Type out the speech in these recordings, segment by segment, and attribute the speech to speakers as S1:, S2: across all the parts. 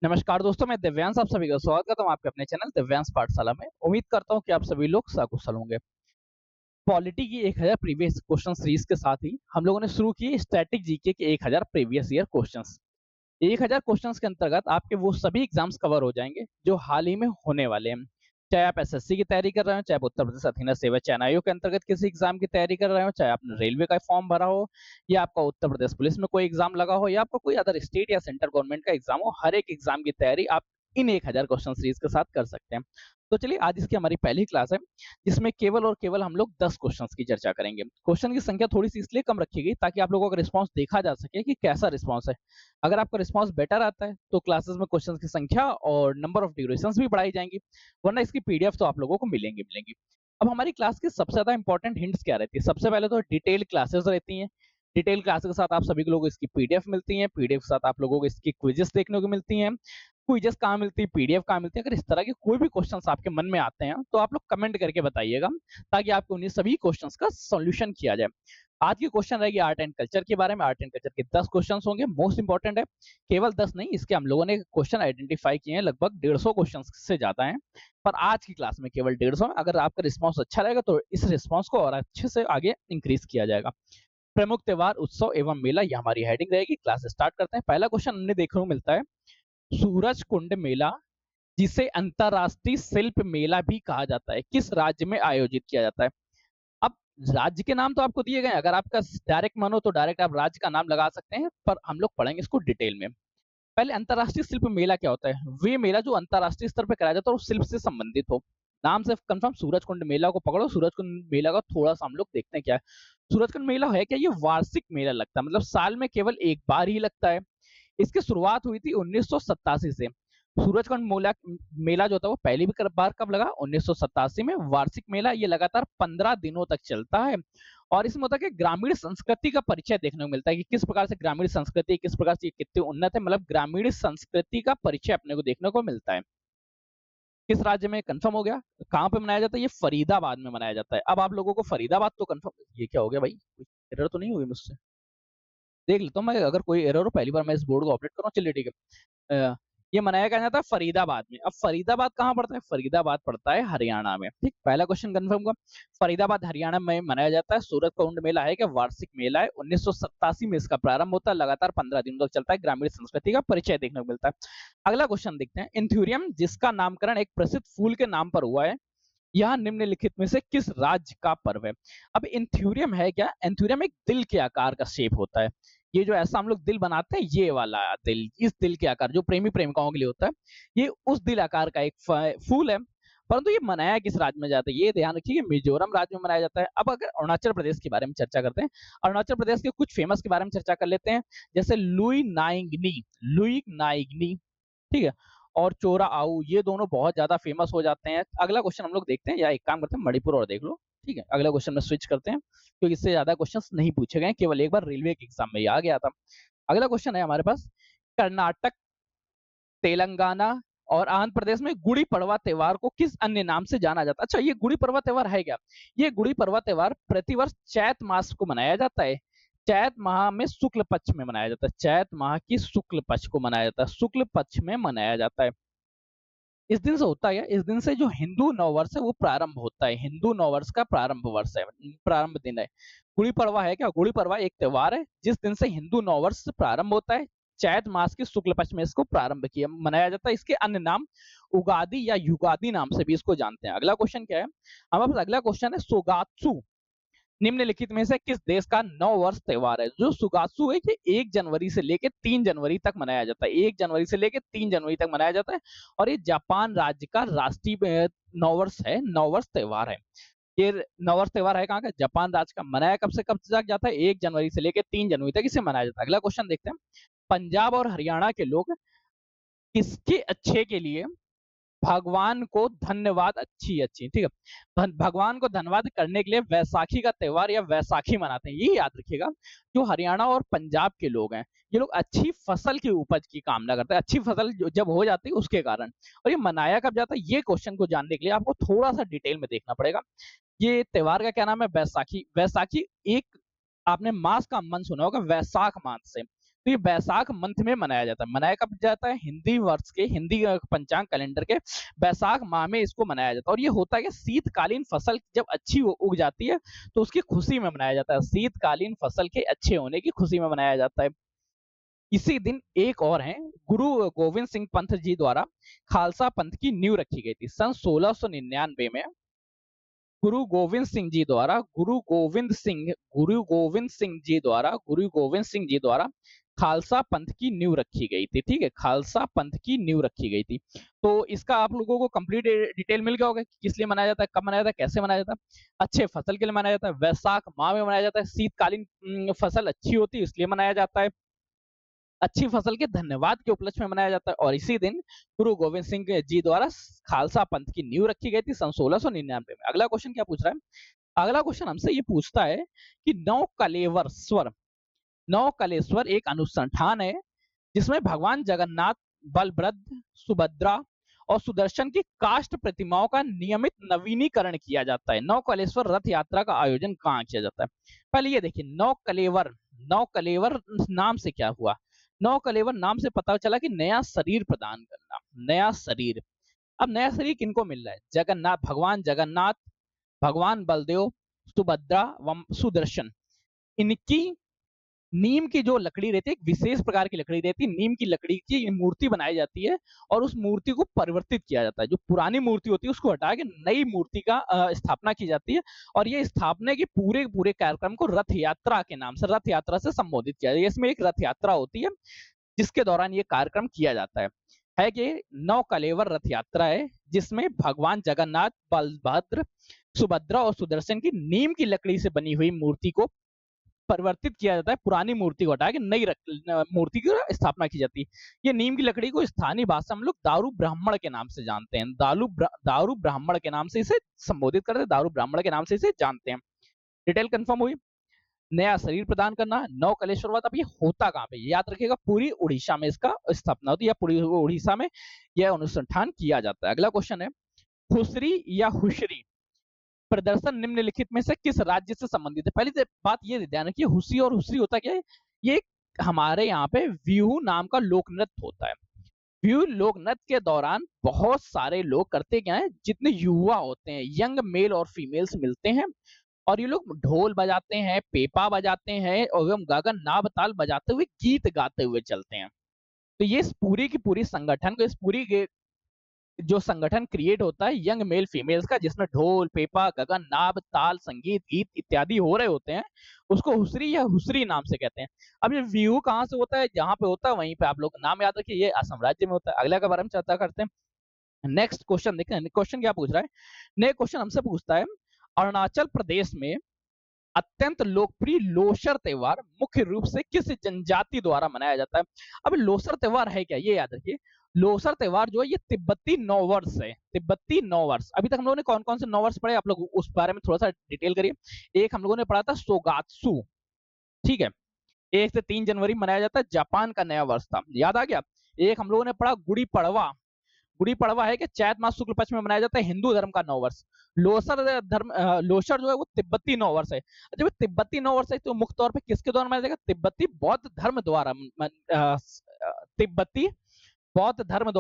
S1: नमस्कार दोस्तों, मैं दिव्यांश आप सभी का स्वागत करता हूँ आपके अपने चैनल दिव्यांश पाठशाला में। उम्मीद करता हूँ कि आप सभी लोग सकुशल होंगे। पॉलिटी की 1000 प्रीवियस क्वेश्चन सीरीज के साथ ही हम लोगों ने शुरू की स्टैटिक जीके के 1000 प्रीवियस ईयर क्वेश्चंस। 1000 क्वेश्चंस के अंतर्गत आपके वो सभी एग्जाम्स कवर हो जाएंगे जो हाल ही में होने वाले हैं। चाहे आप एसएससी की तैयारी कर रहे हो, चाहे आप उत्तर प्रदेश अधीनस्थ सेवा चयन आयोग के अंतर्गत किसी एग्जाम की तैयारी कर रहे हो, चाहे आपने रेलवे का फॉर्म भरा हो, या आपका उत्तर प्रदेश पुलिस में कोई एग्जाम लगा हो, या आपका कोई अदर स्टेट या सेंट्रल गवर्नमेंट का एग्जाम हो, हर एक एग्जाम की तैयारी आप इन 1000 क्वेश्चन सीरीज के साथ कर सकते हैं। तो चलिए, आज इसकी हमारी पहली क्लास है जिसमें केवल और केवल हम लोग 10 क्वेश्चंस की चर्चा करेंगे। क्वेश्चन की संख्या थोड़ी सी इसलिए कम रखी गई ताकि आप लोगों का रिस्पांस देखा जा सके कि कैसा रिस्पांस है। अगर आपका रिस्पांस बेटर आता है तो क्लासेस में क्वेश्चंस की संख्या और नंबर ऑफ ड्यूरेशंस भी बढ़ाई जाएंगी, वरना इसकी पीडीएफ तो आप लोगों को मिलेंगी। अब हमारी क्लास की सबसे ज्यादा इंपॉर्टेंट हिंट्स क्या रहती है? सबसे पहले तो डिटेल क्लासेस रहती हैं। डिटेल क्लासेस के साथ आप सभी लोगों को इसकी पीडीएफ मिलती है, पीडीएफ के साथ आप लोगों को इसकी क्विजेस देखने को मिलती हैं। क्विजेस कहाँ मिलती है, पीडीएफ कहाँ मिलती है? अगर इस तरह के कोई भी क्वेश्चंस आपके मन में आते हैं तो आप लोग कमेंट करके बताइएगा, ताकि आपको उन्हीं सभी क्वेश्चंस का सॉल्यूशन किया जाए। आज की क्वेश्चन रहेगी आर्ट एंड कल्चर के बारे में। आर्ट एंड कल्चर के 10 क्वेश्चंस होंगे, मोस्ट इंपॉर्टेंट है। केवल 10 नहीं, इसके हम लोगों ने क्वेश्चन आइडेंटिफाई किए हैं, लगभग 150 क्वेश्चन से ज्यादा हैं, पर आज की क्लास में केवल 150। अगर आपका रिस्पॉन्स अच्छा रहेगा तो इस रिस्पॉन्स को और अच्छे से आगे इंक्रीज किया जाएगा। प्रमुख त्योहार, उत्सव एवं मेला, ये हमारी हेडिंग रहेगी। क्लास स्टार्ट करते हैं। पहला क्वेश्चन हमने देखने को मिलता है, सूरज कुंड मेला, जिसे अंतरराष्ट्रीय शिल्प मेला भी कहा जाता है, किस राज्य में आयोजित किया जाता है? अब राज्य के नाम तो आपको दिए गए हैं, अगर आपका डायरेक्ट मन हो तो डायरेक्ट आप राज्य का नाम लगा सकते हैं, पर हम लोग पढ़ेंगे इसको डिटेल में। पहले अंतरराष्ट्रीय शिल्प मेला क्या होता है? वे मेला जो अंतरराष्ट्रीय स्तर पर कराया जाता है और शिल्प से संबंधित हो। नाम से कंफर्म, सूरज कुंड मेला को पकड़ो। सूरज कुंड मेला का थोड़ा सा हम लोग देखते हैं क्या है। सूरज कुंड मेला है क्या? ये वार्षिक मेला लगता है, मतलब साल में केवल एक बार ही लगता है। इसकी शुरुआत हुई थी 1987 से। सूरजकुंड मेला मेला जो था वो पहली भी बार कब लगा? 1987 में। वार्षिक मेला ये लगातार 15 दिनों तक चलता है, और इसमें होता है कि ग्रामीण संस्कृति का परिचय देखने को मिलता है कि किस प्रकार से ग्रामीण संस्कृति, किस प्रकार से ये कितनी उन्नत है, मतलब ग्रामीण संस्कृति का परिचय अपने को देखने को मिलता है। किस राज्य में? कंफर्म हो गया। कहाँ पे मनाया जाता है? ये फरीदाबाद में मनाया जाता है। अब आप लोगों को फरीदाबाद तो कंफर्म, ये क्या हो गया भाई, कोई एरर तो नहीं हुई मुझसे? देख लेता हूँ मैं, अगर कोई एरर हो, पहली बार मैं इस बोर्ड को ऑपरेट कर रहा हूँ। चलिए ठीक है। ये मनाया कहाँ जाता है? फरीदाबाद में। अब फरीदाबाद कहाँ पड़ता है? फरीदाबाद पड़ता है हरियाणा में। ठीक, पहला क्वेश्चन कंफर्म हुआ। फरीदाबाद हरियाणा में मनाया जाता है। सूरज कुंड मेला है क्या? वार्षिक मेला है। 1987 में इसका प्रारंभ होता है, लगातार 15 दिनों तक चलता है। ग्रामीण संस्कृति का परिचय देखने को मिलता है। अगला क्वेश्चन देखते हैं। एंथ्यूरियम, जिसका नामकरण एक प्रसिद्ध फूल के नाम पर हुआ है, यह निम्नलिखित में से किस राज्य का पर्व है? अब एंथ्यूरियम है क्या? एंथ्यूरियम एक दिल के आकार का शेप होता है। ये जो ऐसा हम लोग दिल बनाते हैं, ये वाला दिल, इस दिल के आकार जो प्रेमी प्रेमिकाओं के लिए होता है, ये उस दिल आकार का एक फूल है। परंतु ये मनाया किस राज्य में जाता है? ये ध्यान रखिए, मिजोरम राज्य में मनाया जाता है। अब अगर अरुणाचल प्रदेश के बारे में चर्चा करते हैं, अरुणाचल प्रदेश के कुछ फेमस के बारे में चर्चा कर लेते हैं, जैसे लुई नाइंगनी, लुई नाइंगनी, ठीक है, और चोरा आऊ, ये दोनों बहुत ज्यादा फेमस हो जाते हैं। अगला क्वेश्चन हम लोग देखते हैं, या एक काम करते हैं, मणिपुर और देख लो। ठीक है, अगला क्वेश्चन में स्विच करते हैं, क्योंकि इससे ज्यादा क्वेश्चंस नहीं पूछे गए, केवल एक बार रेलवे के एग्जाम में ये आ गया था। अगला क्वेश्चन है हमारे पास, कर्नाटक, तेलंगाना और आंध्र प्रदेश में गुड़ी पड़वा त्योहार को किस अन्य नाम से जाना जाता है? अच्छा, ये गुड़ी पड़वा त्योहार है क्या? ये गुड़ी पड़वा त्योहार प्रतिवर्ष चैत मास को मनाया जाता है। चैत माह में शुक्ल पक्ष में मनाया जाता है। चैत माह की शुक्ल पक्ष को मनाया जाता है, शुक्ल पक्ष में मनाया जाता है। इस दिन से होता है, इस दिन से जो हिंदू नववर्ष है वो प्रारंभ होता है। हिंदू नववर्ष का प्रारंभ वर्ष है, प्रारंभ दिन है। गुड़ी पड़वा है क्या? गुड़ी पड़वा एक त्योहार है जिस दिन से हिंदू नववर्ष प्रारंभ होता है। चैत मास के शुक्ल पक्ष में इसको प्रारंभ किया मनाया जाता है। इसके अन्य नाम उगादि या युगादि नाम से भी इसको जानते हैं। अगला क्वेश्चन क्या है हमारे पास? अगला क्वेश्चन है, सोगात्सु निम्नलिखित में से किस देश का नव वर्ष त्योहार है? जो सुगात्सु है कि 1 जनवरी से लेकर 3 जनवरी तक मनाया जाता है। 1 जनवरी से लेकर 3 जनवरी तक मनाया जाता है, और ये जापान राज्य का राष्ट्रीय नववर्ष है, नववर्ष त्योहार है। ये नववर्ष त्योहार है कहाँ का? जापान राज्य का। मनाया कब से कब तक जाता है? 1 जनवरी से लेकर 3 जनवरी तक इसे मनाया जाता है। अगला क्वेश्चन देखते हैं, पंजाब और हरियाणा के लोग किसके अच्छे के लिए भगवान को धन्यवाद, अच्छी अच्छी, ठीक है, भगवान को धन्यवाद करने के लिए वैसाखी का त्योहार या वैसाखी मनाते हैं? ये याद रखिएगा, जो हरियाणा और पंजाब के लोग हैं, ये लोग अच्छी फसल की उपज की कामना करते हैं, अच्छी फसल जब हो जाती है उसके कारण। और ये मनाया कब जाता है? ये क्वेश्चन को जानने के लिए आपको थोड़ा सा डिटेल में देखना पड़ेगा। ये त्योहार का क्या नाम है? वैसाखी। वैसाखी एक, आपने मास का मन सुना होगा, वैसाख मास से। तो ये बैसाख मंथ में मनाया जाता है। मनाया कब जाता है? हिंदी वर्ष के, हिंदी पंचांग कैलेंडर के बैसाख माह में इसको मनाया जाता है। और ये होता है कि शीतकालीन फसल जब अच्छी उग जाती है तो उसकी खुशी में मनाया जाता है। शीतकालीन फसल के अच्छे होने की खुशी में मनाया जाता है। इसी दिन एक और है, गुरु गोविंद सिंह पंत जी द्वारा खालसा पंथ की नींव रखी गई थी। सन 1699 में गुरु गोविंद सिंह जी द्वारा गुरु गोविंद सिंह जी द्वारा खालसा पंथ की नींव रखी गई थी। ठीक है, खालसा पंथ की नींव रखी गई थी। तो इसका आप लोगों को कंप्लीट डिटेल मिल गया होगा कि किस लिए मनाया जाता है, कब मनाया जाता है, कैसे मनाया जाता है। अच्छे फसल के लिए मनाया जाता है, वैशाख माह में मनाया जाता है, शीतकालीन फसल अच्छी होती है इसलिए मनाया जाता है, अच्छी फसल के धन्यवाद के उपलक्ष्य में मनाया जाता है। और इसी दिन गुरु गोविंद सिंह जी द्वारा खालसा पंथ की नींव रखी गई थी सन 1699 में। अगला क्वेश्चन क्या पूछ रहा है? अगला क्वेश्चन हमसे ये पूछता है कि नौ कलेश्वर एक अनुष्ठान है जिसमें भगवान जगन्नाथ, बलभद्र, सुभद्रा और सुदर्शन की काष्ठ प्रतिमाओं का नियमित नवीनीकरण किया जाता है। नौ कलेश्वर रथ यात्रा का आयोजन कहाँ किया जाता है? पहले ये देखिए, नौ कलेवर नाम से क्या हुआ? नौ कलेवर नाम से पता चला कि नया शरीर प्रदान करना, नया शरीर। अब नया शरीर किनको मिल रहा है? जगन्नाथ, भगवान बलदेव, सुभद्रा व सुदर्शन। इनकी नीम की जो लकड़ी रहती है, एक विशेष प्रकार की लकड़ी रहती है, नीम की लकड़ी की मूर्ति बनाई जाती है और उस मूर्ति को परिवर्तित किया जाता है। जो पुरानी मूर्ति होती है उसको हटा के नई मूर्ति का स्थापना की जाती है। और ये स्थापना के पूरे पूरे कार्यक्रम को रथ यात्रा के नाम से, रथ यात्रा से संबोधित किया जाता है। इसमें एक रथ यात्रा होती है जिसके दौरान ये कार्यक्रम किया जाता है कि नौ कलेवर रथ यात्रा है जिसमें भगवान जगन्नाथ, बलभद्र, सुभद्रा और सुदर्शन की नीम की लकड़ी से बनी हुई मूर्ति को परिवर्तित किया जाता है, पुरानी मूर्ति को हटा के नई मूर्ति की स्थापना की जाती है। ये नीम की लकड़ी को स्थानीय भाषा में लोग दारू ब्राह्मण के नाम से जानते हैं। दारू ब्राह्मण के नाम से इसे संबोधित करते हैं, दारू ब्राह्मण के नाम से इसे जानते हैं। डिटेल कंफर्म हुई? नया शरीर प्रदान करना, नौ कलेश्वरवाद। अब ये होता कहाँ पे? याद रखिएगा, पूरी उड़ीसा में इसका स्थापना होती है, या पूरी उड़ीसा में यह अनुष्ठान किया जाता है। अगला क्वेश्चन है, खुसरी या हुशरी प्रदर्शन निम्नलिखित में से किस राज्य से संबंधित है? पहली बात ये ध्यान रखिए, हुसी और हुसरी होता क्या है? ये हमारे यहाँ पे बिहू नाम का लोक नृत्य होता है। बिहू लोक नृत्य के दौरान बहुत सारे लोग करते क्या है, जितने युवा होते हैं, यंग मेल और फीमेल्स मिलते हैं और ये लोग ढोल बजाते हैं, पेपा बजाते हैं और एवं गगन नाब ताल बजाते हुए गीत गाते हुए चलते हैं। तो ये इस पूरी की पूरी संगठन को, इस पूरी जो संगठन क्रिएट होता है यंग मेल फीमेल्स का, जिसमें ढोल, पेपा, गगन नाब ताल, संगीत, गीत इत्यादि हो रहे होते हैं, उसको हुसरी या हुसरी नाम से कहते हैं। अब ये बिहू कहाँ से होता है? जहाँ पे होता है वहीं पे आप लोग नाम याद रखिए, ये असम राज्य में होता है। अगला के बारे में चर्चा करते हैं। नेक्स्ट क्वेश्चन देखते हैं, क्वेश्चन क्या पूछ रहा है? नेक्स्ट क्वेश्चन हमसे पूछता है, अरुणाचल प्रदेश में अत्यंत लोकप्रिय लोसर त्योहार मुख्य रूप से किस जनजाति द्वारा मनाया जाता है? अब लोसर त्योहार है क्या, ये याद रखिए। लोसर त्योहार जो है ये तिब्बती नववर्ष है, तिब्बती नववर्ष। अभी तक हम लोगों ने कौन कौन से नववर्ष पढ़े, आप लोग उस बारे में थोड़ा सा डिटेल करिए। एक हम लोगों ने पढ़ा था सोगात्सु, ठीक है, 1 से 3 जनवरी मनाया जाता है, जापान का नया वर्ष था, याद आ गया। एक हम लोगों ने पढ़ा गुड़ी पड़वा, गुड़ी पड़वा है कि चैत मास शुक्ल पक्ष में मनाया जाता है, हिंदू धर्म का नववर्ष। लोसर जो है वो तिब्बती नववर्ष है। जब तिब्बती नववर्ष है तो मुख्य तौर पे किसके द्वारा मनाया जाएगा? तिब्बती बौद्ध धर्म द्वारा, तिब्बती बौद्ध धर्म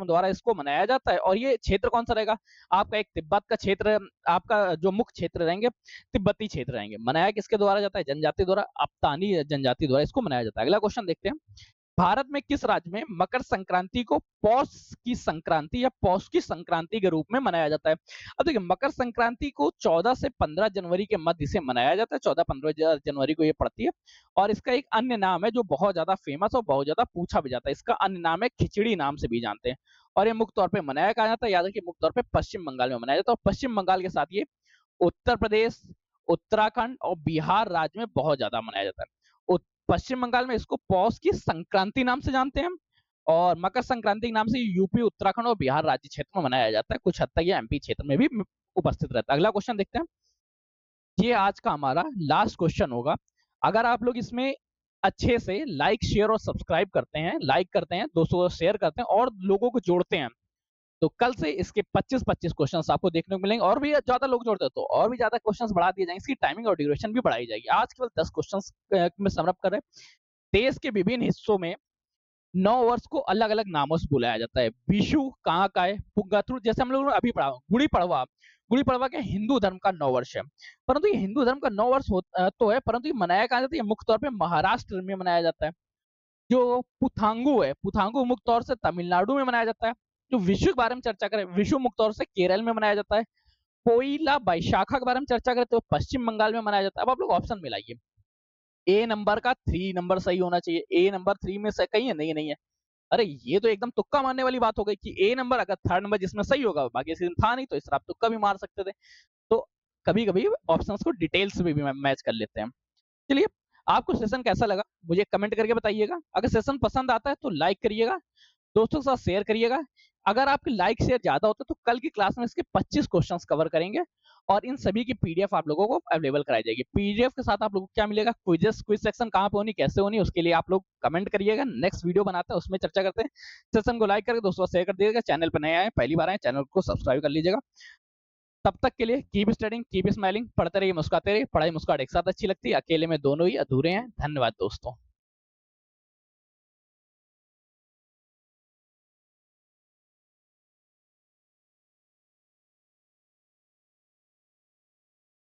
S1: द्वारा इसको मनाया जाता है। और ये क्षेत्र कौन सा रहेगा? आपका एक तिब्बत का क्षेत्र, आपका जो मुख्य क्षेत्र रहेंगे तिब्बती क्षेत्र रहेंगे। मनाया किसके द्वारा जाता है? जनजाति द्वारा, अप्तानी जनजाति द्वारा इसको मनाया जाता है। अगला क्वेश्चन देखते हैं, भारत में किस राज्य में मकर संक्रांति को पौष की संक्रांति या पौष की संक्रांति के रूप में मनाया जाता है? अब देखिए, मकर संक्रांति को 14 से 15 जनवरी के मध्य से मनाया जाता है, 14-15 जनवरी को ये पड़ती है। और इसका एक अन्य नाम है जो बहुत ज्यादा फेमस और बहुत ज्यादा पूछा भी जाता है, इसका अन्य नाम है खिचड़ी नाम से भी जानते हैं। और ये मुख्य तौर पर मनाया कहा जाता है, याद रखिए, मुख्य तौर पर पश्चिम बंगाल में मनाया जाता है। और पश्चिम बंगाल के साथ ये उत्तर प्रदेश, उत्तराखंड और बिहार राज्य में बहुत ज्यादा मनाया जाता है। पश्चिम बंगाल में इसको पौष की संक्रांति नाम से जानते हैं और मकर संक्रांति के नाम से यूपी, उत्तराखंड और बिहार राज्य क्षेत्र में मनाया जाता है। कुछ हद तक ये एमपी क्षेत्र में भी उपस्थित रहता है। अगला क्वेश्चन देखते हैं, ये आज का हमारा लास्ट क्वेश्चन होगा। अगर आप लोग इसमें अच्छे से लाइक, शेयर और सब्सक्राइब करते हैं, लाइक करते हैं, दोस्तों को शेयर करते हैं और लोगों को जोड़ते हैं, तो कल से इसके 25-25 क्वेश्चंस आपको देखने को मिलेंगे। और भी ज्यादा लोग जोड़ते हैं तो और भी ज्यादा क्वेश्चंस बढ़ा दिए जाएंगे, इसकी टाइमिंग और ड्यूरेशन भी बढ़ाई जाएगी। आज केवल 10 क्वेश्चंस में समअप कर रहे हैं। देश के विभिन्न हिस्सों में नव वर्ष को अलग-अलग नामों से बुलाया जाता है। विशु कहाँ का है, पुंगथरू जैसे हम लोगों ने अभी पढ़ा, गुड़ी पड़वा, गुड़ी पड़वा क्या हिंदू धर्म का नव वर्ष है। परंतु ये हिंदू धर्म का नव वर्ष तो है, परंतु ये मनाया कहाँ जाता है, ये मुख्य तौर पे महाराष्ट्र में मनाया जाता है। जो पुथांगु है, पुथांगु मुख्य तौर से तमिलनाडु में मनाया जाता है। जो विशु के बारे में चर्चा करें, विशु मुख्य तौर से केरल में मनाया जाता है। पोइला बैशाखा के बारे में चर्चा करें तो पश्चिम बंगाल में मनाया जाता है। अब आप लोग ऑप्शन मिलाइए। ए नंबर का 3 नंबर सही होना चाहिए। ए नंबर 3 में से कहीं है? नहीं, नहीं है। अरे ये तो एकदम तुक्का मारने वाली बात हो गई कि ए नंबर अगर थर्ड नंबर जिसमें सही होगा, बाकी सीन था नहीं, तो इस तरह आप तुक्का भी मार सकते थे। तो कभी-कभी ऑप्शंस को डिटेल्स में भी मैच कर लेते हैं। चलिए, आपको सेशन कैसा लगा मुझे कमेंट करके बताइएगा। अगर सेशन पसंद आता है तो लाइक करिएगा, दोस्तों के साथ शेयर करिएगा। अगर आपके लाइक शेयर ज़्यादा होते तो कल की क्लास में इसके 25 क्वेश्चंस कवर करेंगे और इन सभी की पीडीएफ आप लोगों को अवेलेबल कराई जाएगी। पीडीएफ के साथ आप लोगों को क्या मिलेगा, क्विज़ेस, क्विज़ सेक्शन कहाँ पे होनी, कैसे होनी, उसके लिए आप लोग कमेंट करिएगा। नेक्स्ट वीडियो बनाते हैं, उसमें चर्चा करते हैं। सेशन को लाइक करके दोस्तों को शेयर कर दीजिएगा। चैनल पर नए आए हैं, पहली बार आए हैं, चैनल को सब्सक्राइब कर लीजिएगा। तब तक के लिए कीप स्टडिंग, कीप स्माइलिंग, पढ़ते रहिए, मुस्कुराते रहिए। पढ़ाई मुस्कुराहट एक साथ अच्छी लगती है, अकेले में दोनों ही अधूरे हैं। धन्यवाद दोस्तों।